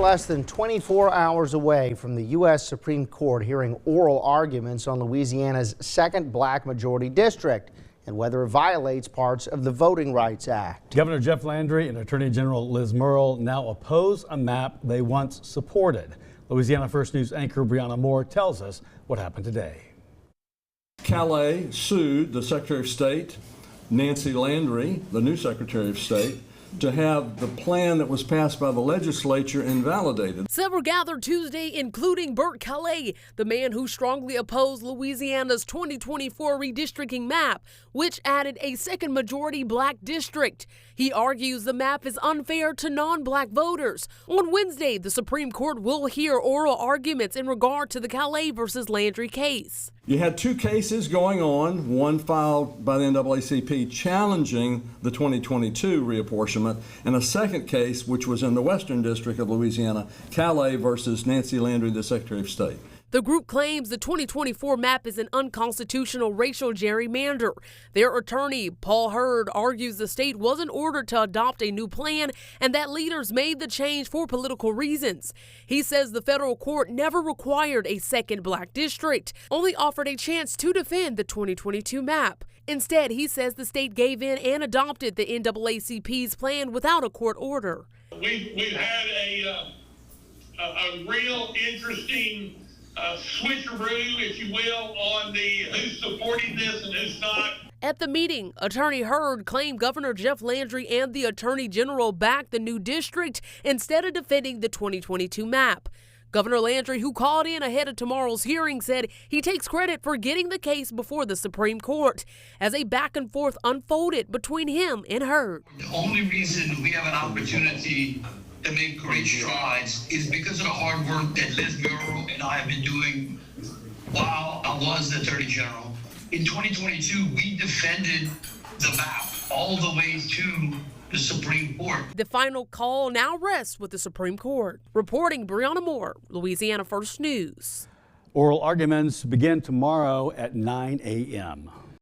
less than 24 hours away from the U.S. Supreme Court hearing oral arguments on Louisiana's second black majority district and whether it violates parts of the Voting Rights Act. Governor Jeff Landry and Attorney General Liz Murrill now oppose a map they once supported. Louisiana First News anchor Brianna Moore tells us what happened today. Calais sued the Secretary of State, Nancy Landry, the new Secretary of State, to have the plan that was passed by the legislature invalidated. Several gathered Tuesday, including Bert Calais, the man who strongly opposed Louisiana's 2024 redistricting map, which added a second majority black district. He argues the map is unfair to non-black voters. On Wednesday, the Supreme Court will hear oral arguments in regard to the Calais versus Landry case. You had two cases going on, one filed by the NAACP challenging the 2022 reapportionment, and a second case which was in the Western District of Louisiana, Calais versus Nancy Landry, the Secretary of State. The group claims the 2024 map is an unconstitutional racial gerrymander. Their attorney, Paul Hurd, argues the state wasn't ordered to adopt a new plan and that leaders made the change for political reasons. He says the federal court never required a second black district, only offered a chance to defend the 2022 map. Instead, he says the state gave in and adopted the NAACP's plan without a court order. We've had a real interesting switcheroo, if you will, on the who's supporting this and who's not. At the meeting, Attorney Hurd claimed Governor Jeff Landry and the Attorney General backed the new district instead of defending the 2022 map. Governor Landry, who called in ahead of tomorrow's hearing, said he takes credit for getting the case before the Supreme Court as a back and forth unfolded between him and Hurd. The only reason we have an opportunity to make great strides is because of the hard work that Liz Murrill and I have been doing while I was the Attorney General. In 2022, we defended the map all the way to the Supreme Court. The final call now rests with the Supreme Court. Reporting, Brianna Moore, Louisiana First News. Oral arguments begin tomorrow at 9 a.m.